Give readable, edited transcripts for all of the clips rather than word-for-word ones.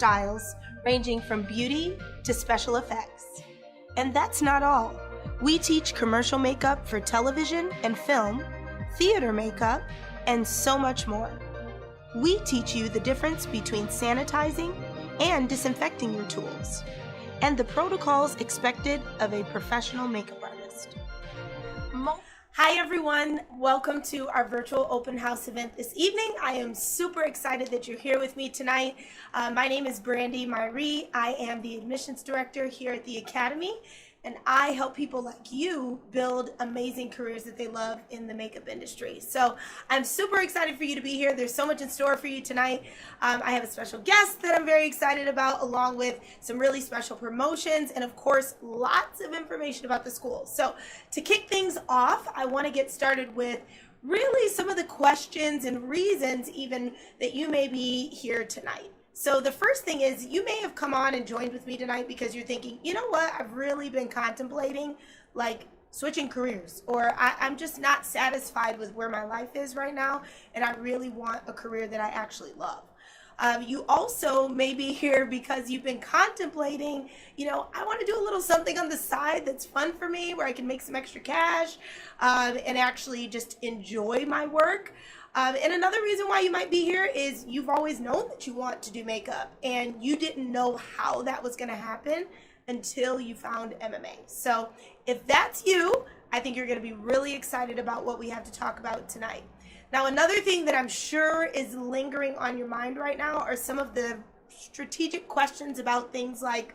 styles ranging from beauty to special effects. And that's not all. We teach commercial makeup for television and film, theater makeup, and so much more. We teach you the difference between sanitizing and disinfecting your tools, and the protocols expected of a professional makeup artist. Hi everyone, welcome to our virtual open house event this evening. I am super excited that you're here with me tonight. My name is Brandy Myrie. I am the admissions director here at the Academy, and I help people like you build amazing careers that they love in the makeup industry. So I'm super excited for you to be here. There's so much in store for you tonight. I have a special guest that I'm very excited about, along with some really special promotions and of course, lots of information about the school. So to kick things off, I want to get started with really some of the questions and reasons even that you may be here tonight. So the first thing is, you may have come on and joined with me tonight because you're thinking, you know what, I've really been contemplating like switching careers, or I'm just not satisfied with where my life is right now, and I really want a career that I actually love. You also may be here because you've been contemplating, I want to do a little something on the side that's fun for me, where I can make some extra cash and actually just enjoy my work. And another reason why you might be here is you've always known that you want to do makeup and you didn't know how that was going to happen until you found MMA. So if that's you, I think you're going to be really excited about what we have to talk about tonight. Now, another thing that I'm sure is lingering on your mind right now are some of the strategic questions about things like,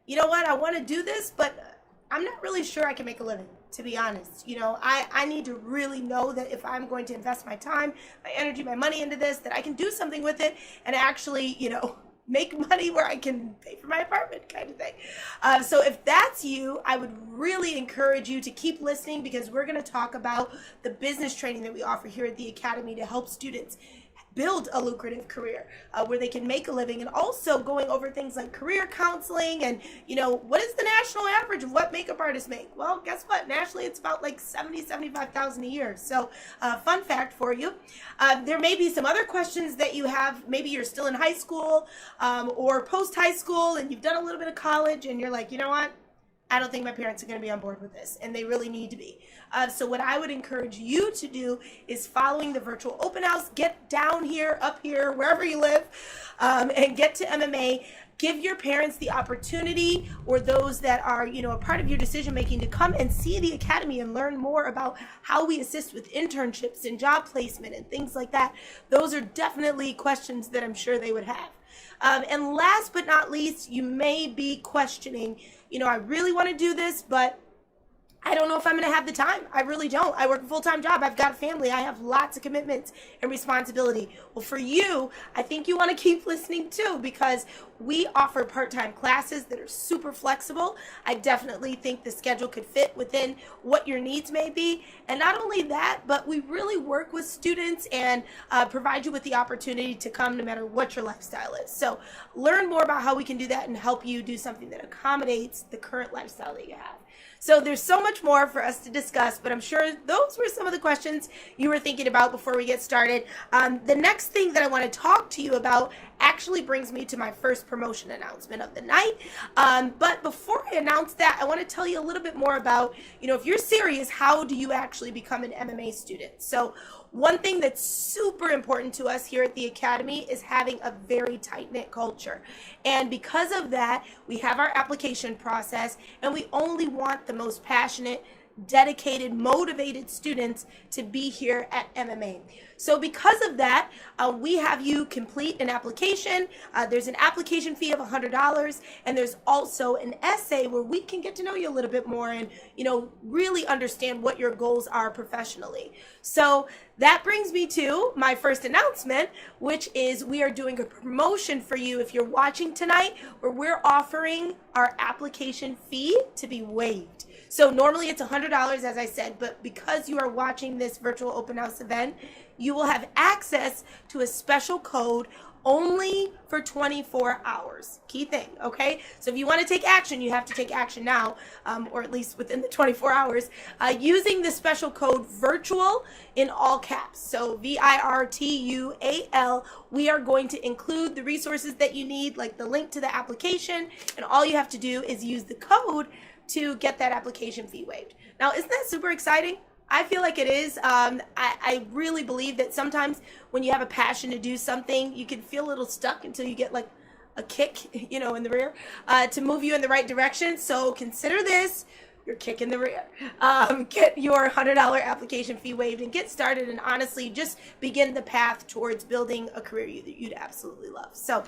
you know what, I want to do this, but I'm not really sure I can make a living. To be honest, I need to really know that if I'm going to invest my time, my energy, my money into this, that I can do something with it and actually, make money where I can pay for my apartment kind of thing. So if that's you, I would really encourage you to keep listening, because we're going to talk about the business training that we offer here at the Academy to help students build a lucrative career where they can make a living, and also going over things like career counseling and, what is the national average of what makeup artists make? Well, guess what? Nationally, it's about like $75,000 a year. So fun fact for you. There may be some other questions that you have. Maybe you're still in high school or post high school and you've done a little bit of college and you're like, you know what? I don't think my parents are going to be on board with this, and they really need to be. So what I would encourage you to do is, following the virtual open house, get down here, up here, wherever you live, and get to MMA. Give your parents the opportunity, or those that are, a part of your decision making, to come and see the Academy and learn more about how we assist with internships and job placement and things like that. Those are definitely questions that I'm sure they would have. And last but not least, you may be questioning, I really want to do this, but I don't know if I'm going to have the time. I really don't. I work a full-time job. I've got a family. I have lots of commitments and responsibility. Well, for you, I think you want to keep listening too, because we offer part-time classes that are super flexible. I definitely think the schedule could fit within what your needs may be. And not only that, but we really work with students and provide you with the opportunity to come no matter what your lifestyle is. So learn more about how we can do that and help you do something that accommodates the current lifestyle that you have. So there's so much more for us to discuss, but I'm sure those were some of the questions you were thinking about before we get started. The next thing that I want to talk to you about actually brings me to my first promotion announcement of the night. But before I announce that, I want to tell you a little bit more about, if you're serious, how do you actually become an MMA student? So one thing that's super important to us here at the Academy is having a very tight-knit culture. And because of that, we have our application process, and we only want the most passionate, dedicated, motivated students to be here at MMA. So because of that, we have you complete an application. There's an application fee of $100, and there's also an essay where we can get to know you a little bit more and, really understand what your goals are professionally. So that brings me to my first announcement, which is we are doing a promotion for you if you're watching tonight, where we're offering our application fee to be waived. So normally it's $100, as I said, but because you are watching this virtual open house event, you will have access to a special code only for 24 hours. Key thing, okay? So if you want to take action, you have to take action now, or at least within the 24 hours, using the special code VIRTUAL in all caps. So VIRTUAL. We are going to include the resources that you need, like the link to the application, and all you have to do is use the code to get that application fee waived. Now, isn't that super exciting? I feel like it is. I really believe that sometimes when you have a passion to do something, you can feel a little stuck until you get like a kick, in the rear, to move you in the right direction. So consider this your kick in the rear. Get your $100 application fee waived and get started, and honestly just begin the path towards building a career you'd absolutely love. So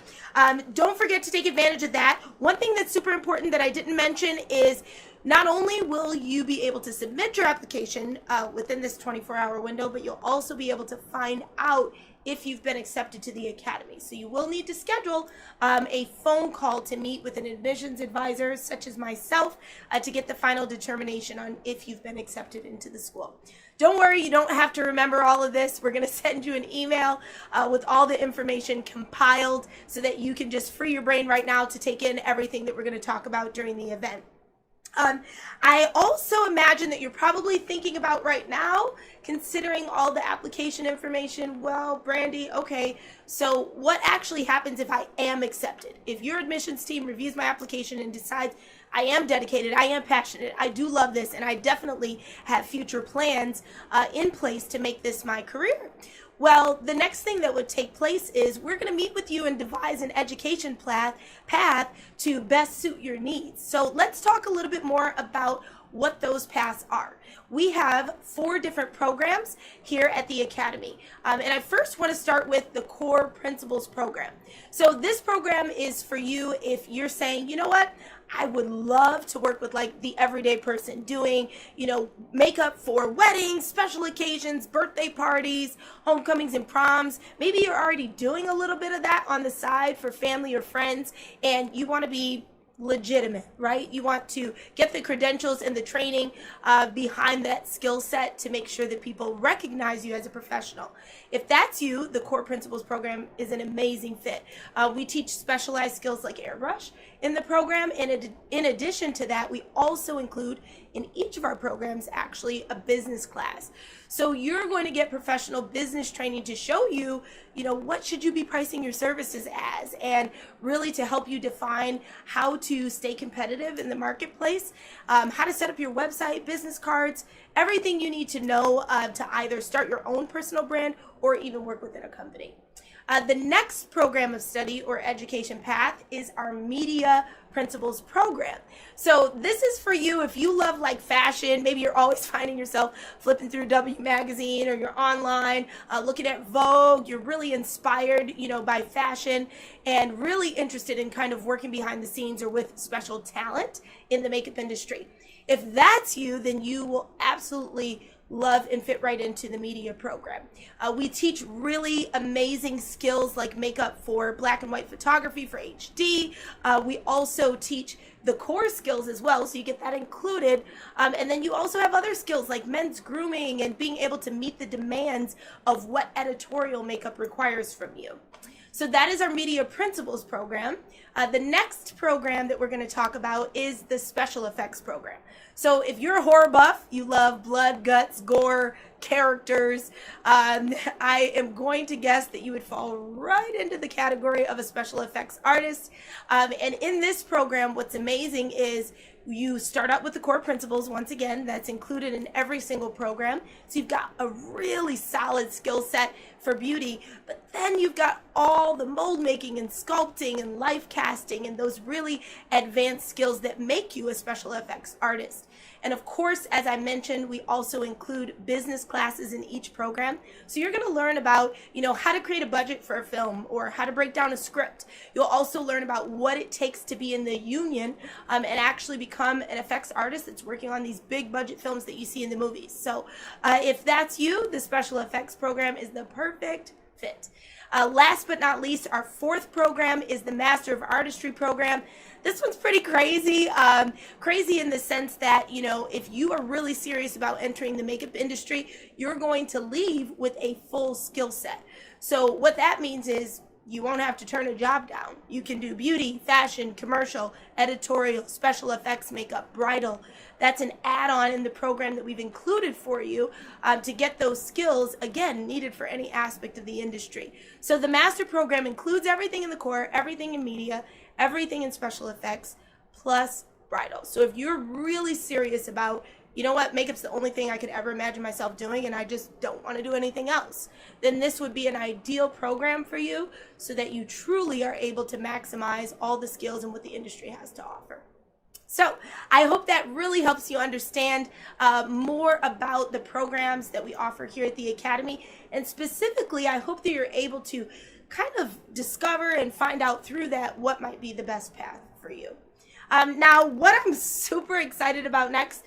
don't forget to take advantage of that. One thing that's super important that I didn't mention is not only will you be able to submit your application within this 24-hour window, but you'll also be able to find out if you've been accepted to the academy. So you will need to schedule a phone call to meet with an admissions advisor, such as myself, to get the final determination on if you've been accepted into the school. Don't worry, you don't have to remember all of this. We're going to send you an email with all the information compiled so that you can just free your brain right now to take in everything that we're going to talk about during the event. I also imagine that you're probably thinking about right now, considering all the application information. Well, Brandy, okay, so what actually happens if I am accepted? If your admissions team reviews my application and decides I am dedicated, I am passionate, I do love this, and I definitely have future plans in place to make this my career. Well, the next thing that would take place is we're going to meet with you and devise an education path to best suit your needs. So let's talk a little bit more about what those paths are. We have 4 different programs here at the Academy. And I first want to start with the Core Principles program. So this program is for you if you're saying, you know what, I would love to work with like the everyday person doing, makeup for weddings, special occasions, birthday parties, homecomings and proms. Maybe you're already doing a little bit of that on the side for family or friends, and you want to be legitimate, right? You want to get the credentials and the training behind that skill set to make sure that people recognize you as a professional. If that's you, the Core Principles program is an amazing fit. We teach specialized skills like airbrush in the program, and in addition to that, we also include in each of our programs actually a business class. So you're going to get professional business training to show you, what should you be pricing your services as, and really to help you define how to stay competitive in the marketplace, how to set up your website, business cards, everything you need to know to either start your own personal brand or even work within a company. The next program of study or education path is our Media Principles program. So this is for you if you love like fashion. Maybe you're always finding yourself flipping through W Magazine, or you're online looking at Vogue. You're really inspired, by fashion and really interested in kind of working behind the scenes or with special talent in the makeup industry. If that's you, then you will absolutely love and fit right into the media program. We teach really amazing skills like makeup for black and white photography for HD. We also teach the core skills as well, so you get that included. And then you also have other skills like men's grooming and being able to meet the demands of what editorial makeup requires from you. So that is our Media Principles program. The next program that we're going to talk about is the Special Effects program. So if you're a horror buff, you love blood, guts, gore, characters, I am going to guess that you would fall right into the category of a special effects artist. And in this program, what's amazing is you start out with the core principles. Once again, that's included in every single program. So you've got a really solid skill set for beauty, but then you've got all the mold making and sculpting and life casting and those really advanced skills that make you a special effects artist. And of course, as I mentioned, we also include business classes in each program. So you're going to learn about, how to create a budget for a film or how to break down a script. You'll also learn about what it takes to be in the union and actually become an effects artist that's working on these big budget films that you see in the movies. So if that's you, the special effects program is the perfect fit. Last but not least, our 4th program is the Master of Artistry program. This one's pretty crazy. Crazy in the sense that, if you are really serious about entering the makeup industry, you're going to leave with a full skill set. So what that means is you won't have to turn a job down. You can do beauty, fashion, commercial, editorial, special effects, makeup, bridal. That's an add-on in the program that we've included for you to get those skills, again, needed for any aspect of the industry. So the master program includes everything in the core, everything in media, everything in special effects, plus bridal. So if you're really serious about, you know what, makeup's the only thing I could ever imagine myself doing and I just don't want to do anything else, then this would be an ideal program for you so that you truly are able to maximize all the skills and what the industry has to offer. So I hope that really helps you understand more about the programs that we offer here at the Academy. And specifically, I hope that you're able to kind of discover and find out through that what might be the best path for you. Now, what I'm super excited about next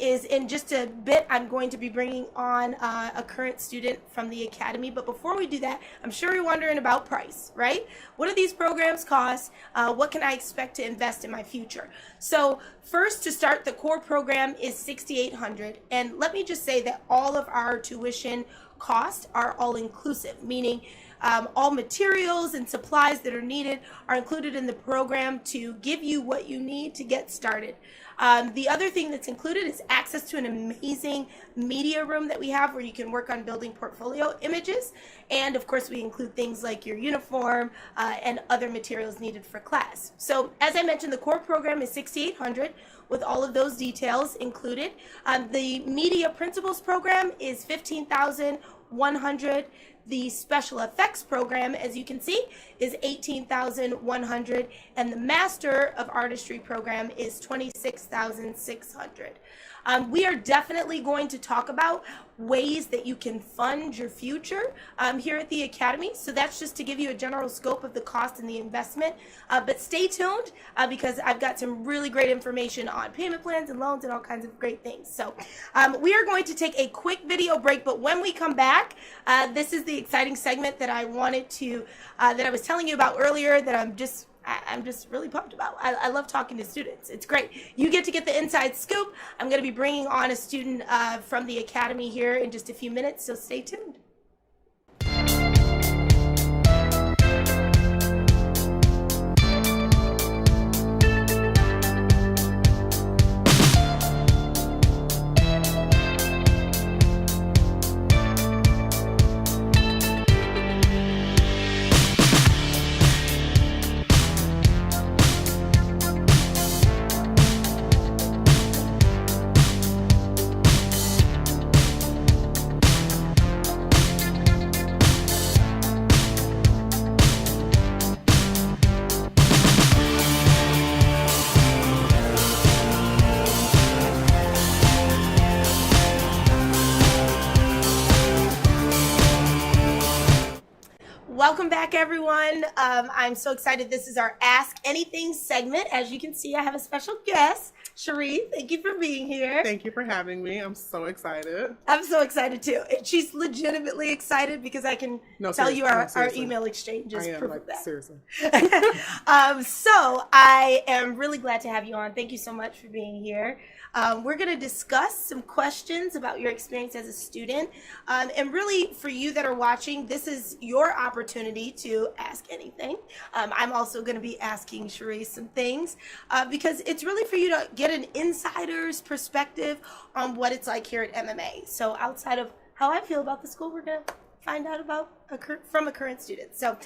is in just a bit, I'm going to be bringing on a current student from the Academy. But before we do that, I'm sure you're wondering about price, right? What do these programs cost? What can I expect to invest in my future? So first, to start, the core program is $6,800. And let me just say that all of our tuition costs are all inclusive, meaning all materials and supplies that are needed are included in the program to give you what you need to get started. The other thing that's included is access to an amazing media room that we have where you can work on building portfolio images. And of course, we include things like your uniform and other materials needed for class. So as I mentioned, the core program is $6,800 with all of those details included. The media principles program is $15,100. The special effects program, as you can see, is $18,100, and the Master of Artistry program is $26,600. We are definitely going to talk about ways that you can fund your future here at the Academy. So that's just to give you a general scope of the cost and the investment. But stay tuned because I've got some really great information on payment plans and loans and all kinds of great things. So we are going to take a quick video break, but when we come back, this is the exciting segment that I wanted to, that I was telling you about earlier that I'm just really pumped about. I love talking to students. It's great. You get to get the inside scoop. I'm going to be bringing on a student from the Academy here in just a few minutes, so stay tuned. Welcome back, everyone. I'm so excited. This is our Ask Anything segment. As you can see, I have a special guest, Cherie. Thank you for being here. Thank you for having me. I'm so excited. I'm so excited too. And she's legitimately excited because I can tell you our email exchange is proof of that. Seriously. So I am really glad to have you on. Thank you so much for being here. We're going to discuss some questions about your experience as a student. And really, for you that are watching, this is your opportunity to ask anything. I'm also going to be asking Cherie some things because it's really for you to get an insider's perspective on what it's like here at MMA. So outside of how I feel about the school, we're going to find out about from a current student. So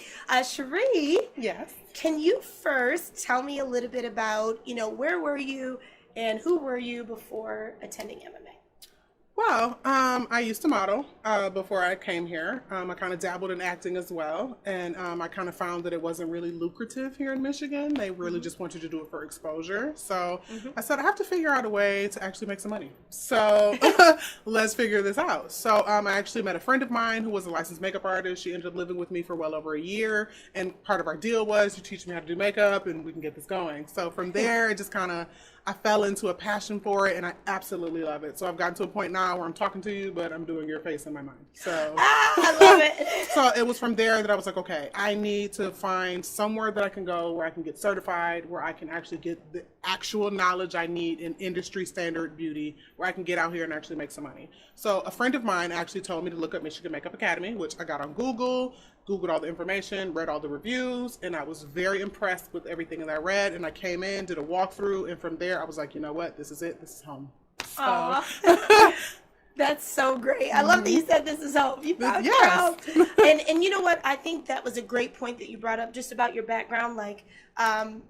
Cherie, yes, can you first tell me a little bit about, where were you and who were you before attending MMA? Well, I used to model before I came here. I kind of dabbled in acting as well, and I kind of found that it wasn't really lucrative here in Michigan. They really just wanted to do it for exposure. So I said, I have to figure out a way to actually make some money. So let's figure this out. So I actually met a friend of mine who was a licensed makeup artist. She ended up living with me for well over a year, and part of our deal was you teach me how to do makeup and we can get this going. So from there, it just kind of, I fell into a passion for it, and I absolutely love it. So I've gotten to a point now where I'm talking to you, but I'm doing your face in my mind. So I love it. So it was from there that I was like, okay, I need to find somewhere that I can go where I can get certified, where I can actually get the actual knowledge I need in industry standard beauty, where I can get out here and actually make some money. So a friend of mine actually told me to look up Michigan Makeup Academy, which I got on Google, Googled all the information, read all the reviews, and I was very impressed with everything that I read. And I came in, did a walkthrough, and from there I was like, you know what, this is it, this is home. So. Aw. That's so great. I love that you said this is home. You found your home. And you know what? I think that was a great point that you brought up just about your background, like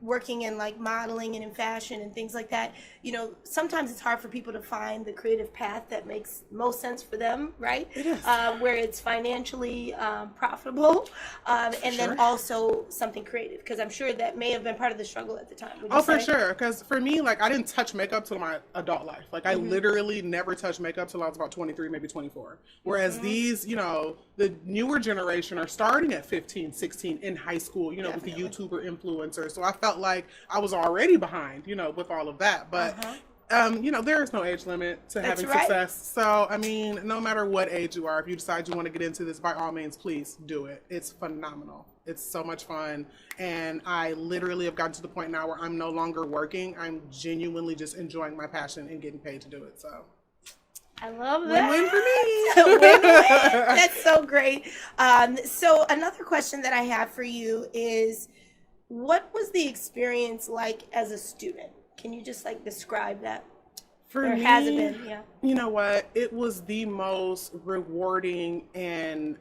working in like modeling and in fashion and things like that. You know, sometimes it's hard for people to find the creative path that makes most sense for them, right? It is. Where it's financially profitable and then Sure. also something creative, because I'm sure that may have been part of the struggle at the time. Would you Oh, for say? sure. Because for me, like, I didn't touch makeup till my adult life. Like, I literally never touched makeup till I was about 23, maybe 24. Whereas these, you know, the newer generation are starting at 15, 16 in high school, you know, with the YouTuber influencers. So I felt like I was already behind, you know, with all of that. But, you know, there is no age limit to having right. success. So, I mean, no matter what age you are, if you decide you want to get into this, by all means, please do it. It's phenomenal. It's so much fun. And I literally have gotten to the point now where I'm no longer working. I'm genuinely just enjoying my passion and getting paid to do it. So I love that. win-win for me. Win-win. That's so great. So another question that I have for you is, what was the experience like as a student? Can you just like describe that? For Or me, has it been? Yeah. you know what? It was the most rewarding and